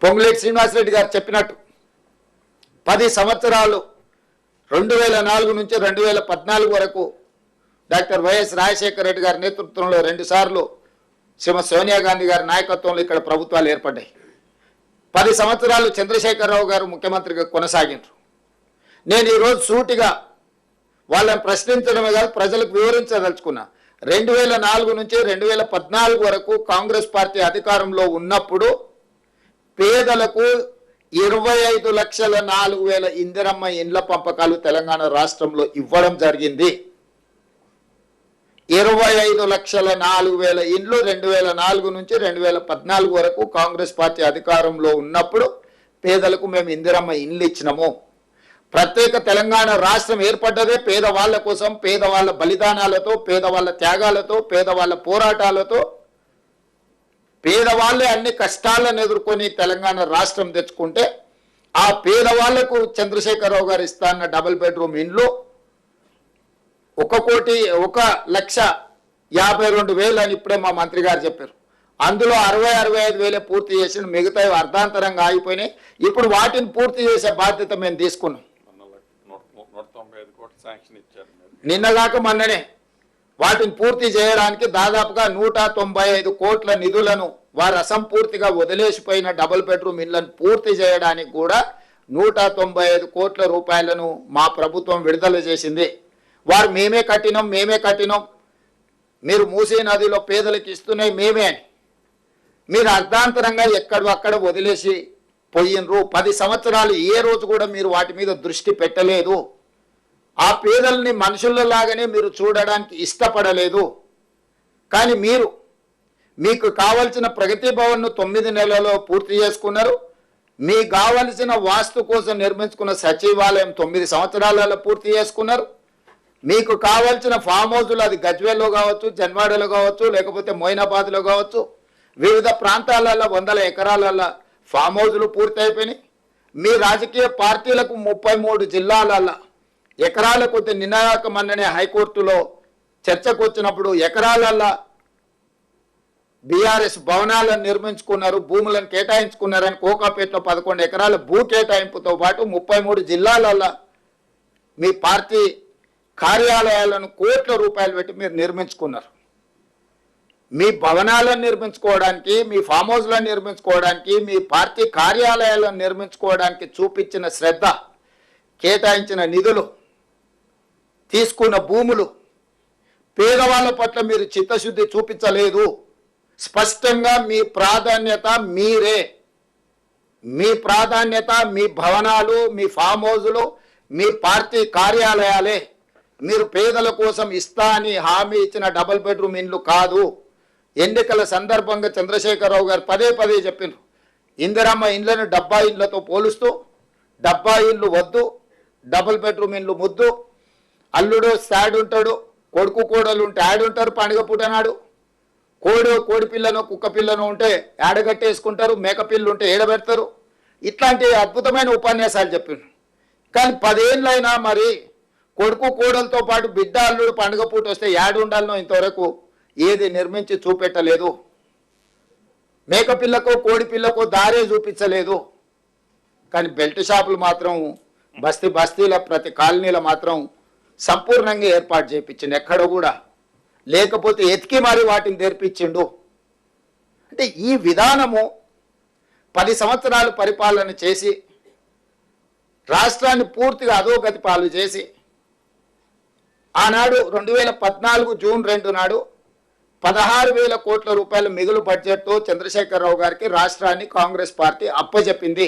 పొంగులేటి శ్రీనివాసరెడ్డి గారు చెప్పినట్టు 10 సంవత్సరాలు 2004 నుంచి 2014 వరకు డాక్టర్ వైఎస్ రాజశేఖర రెడ్డి గారి నేతృత్వంలో 2 సార్లు శ్రీమతి సోనియా గాంధీ గారి నాయకత్వంలో ఇక్కడ ప్రభుత్వాలు ఏర్పడ్డాయి. 10 సంవత్సరాలు చంద్రశేఖరరావు గారు ముఖ్యమంత్రిగా కొనసాగించారు. నేను ఈరోజు సూటిగా వాళ్ళని ప్రశ్నించడమే కాదు ప్రజలకు వివరించదలుచుకున్నా. 2004 నుంచి 2014 వరకు కాంగ్రెస్ పార్టీ అధికారంలో ఉన్నప్పుడు పేదలకు 25,04,000 ఇందిరమ్మ ఇండ్ల పంపకాలు తెలంగాణ రాష్ట్రంలో ఇవ్వడం జరిగింది. 25,04,000 ఇండ్లు 2004 నుంచి 2014 వరకు కాంగ్రెస్ పార్టీ అధికారంలో ఉన్నప్పుడు పేదలకు మేము ఇందిరమ్మ ఇండ్లు ఇచ్చినాము. ప్రత్యేక తెలంగాణ రాష్ట్రం ఏర్పడ్డదే పేదవాళ్ళ కోసం, పేదవాళ్ళ బలిదానాలతో, పేదవాళ్ళ త్యాగాలతో, పేదవాళ్ళ పోరాటాలతో. పేదవాళ్ళే అన్ని కష్టాలను ఎదుర్కొని తెలంగాణ రాష్ట్రం తెచ్చుకుంటే ఆ పేదవాళ్లకు చంద్రశేఖరరావు గారు ఇస్తాన్న డబుల్ బెడ్రూమ్ ఇండ్లు 1,52,000 అని ఇప్పుడే మా మంత్రి గారు చెప్పారు. అందులో 60-65 పూర్తి చేసిన మిగతా అర్ధాంతరంగా ఆగిపోయినాయి. ఇప్పుడు వాటిని పూర్తి చేసే బాధ్యత మేము తీసుకున్నాం. నిన్నగాక మొన్ననే వాటిని పూర్తి చేయడానికి దాదాపుగా 195 కోట్ల నిధులను వారు అసంపూర్తిగా వదిలేసిపోయిన డబుల్ బెడ్రూమ్ ఇళ్లను పూర్తి చేయడానికి కూడా 195 కోట్ల రూపాయలను మా ప్రభుత్వం విడుదల చేసింది. వారు మేమే కట్టినాం, మీరు మూసీ నదిలో పేదలకు ఇస్తున్నాయి మేమే అని మీరు అర్ధాంతరంగా ఎక్కడక్కడ వదిలేసి పోయినరు. 10 సంవత్సరాలు ఏ రోజు కూడా మీరు వాటి మీద దృష్టి పెట్టలేదు. ఆ పేదల్ని మనుషులలాగానే మీరు చూడడానికి ఇష్టపడలేదు. కానీ మీకు కావలసిన ప్రగతి భవన్ను 9 నెలల్లో పూర్తి చేసుకున్నారు. మీకు కావలసిన వాస్తు కోసం నిర్మించుకున్న సచివాలయం 9 సంవత్సరాలలో పూర్తి చేసుకున్నారు. మీకు కావలసిన ఫామ్ హౌస్లు అది గజ్వేల్లో కావచ్చు, జన్వాడలో కావచ్చు, లేకపోతే మొయినాబాద్లో కావచ్చు, వివిధ ప్రాంతాలలో 100 ఎకరాలలో ఫామ్ హౌస్లు పూర్తి అయిపోయినాయి. మీ రాజకీయ పార్టీలకు 33 జిల్లాలలో ఎకరాల కొద్ది నిన్నగాక మొన్ననే హైకోర్టులో చర్చకు వచ్చినప్పుడు ఎకరాలల్లో బీఆర్ఎస్ భవనాలను నిర్మించుకున్నారు, భూములను కేటాయించుకున్నారని కోకాపేటలో 11 ఎకరాల భూ కేటాయింపుతో పాటు 33 జిల్లాలలో మీ పార్టీ కార్యాలయాలను కోట్ల రూపాయలు పెట్టి మీరు నిర్మించుకున్నారు. మీ భవనాలను నిర్మించుకోవడానికి, మీ ఫామ్ హౌస్లను నిర్మించుకోవడానికి, మీ పార్టీ కార్యాలయాలను నిర్మించుకోవడానికి చూపించిన శ్రద్ధ, కేటాయించిన నిధులు, తీసుకున్న భూములు, పేదవాళ్ళ పట్ల మీరు చిత్తశుద్ధి చూపించలేదు. స్పష్టంగా మీ ప్రాధాన్యత మీరే. మీ ప్రాధాన్యత మీ భవనాలు, మీ ఫామ్ హౌజులు, మీ పార్టీ కార్యాలయాలే. మీరు పేదల కోసం ఇస్తా అని హామీ ఇచ్చిన డబుల్ బెడ్రూమ్ ఇండ్లు కాదు. ఎన్నికల సందర్భంగా చంద్రశేఖరరావు గారు పదే చెప్పినారు, ఇందిరమ్మ ఇండ్లను డబ్బా ఇండ్లతో పోలుస్తూ డబ్బా ఇండ్లు వద్దు, డబుల్ బెడ్రూమ్ ఇండ్లు ముద్దు. అల్లుడు సాడ్ ఉంటాడు, కొడుకు కోడలు ఉంటే ఆడుంటారు. పండుగ పూటనాడు కోడి పిల్లను కుక్క పిల్లను ఉంటే ఏడగట్టేసుకుంటారు, మేకపిల్లు ఉంటే ఏడబెడతారు. ఇట్లాంటి అద్భుతమైన ఉపన్యాసాలు చెప్పిండ్రు. కానీ 10 ఏళ్ళైనా మరి కొడుకు కోడలతో పాటు బిడ్డ అల్లుడు పండుగ పూట వస్తే ఏడుండాలనో ఇంతవరకు ఏది నిర్మించి చూపెట్టలేదు. మేకపిల్లకు కోడి పిల్లకు దారే చూపించలేదు. కానీ బెల్ట్ షాపులు మాత్రం బస్తీల ప్రతి కాలనీలో మాత్రం సంపూర్ణంగా ఏర్పాటు చేయించిండు. ఎక్కడ కూడా లేకపోతే ఎతికి మరి వాటిని తెరిపించిండు. అంటే ఈ విధానము 10 సంవత్సరాలు పరిపాలన చేసి రాష్ట్రాన్ని పూర్తిగా అధోగతి పాలు చేసి ఆనాడు 2014 జూన్ 2 నాడు 16,000 కోట్ల రూపాయల మిగులు బడ్జెట్తో చంద్రశేఖరరావు గారికి రాష్ట్రాన్ని కాంగ్రెస్ పార్టీ అప్పచెప్పింది.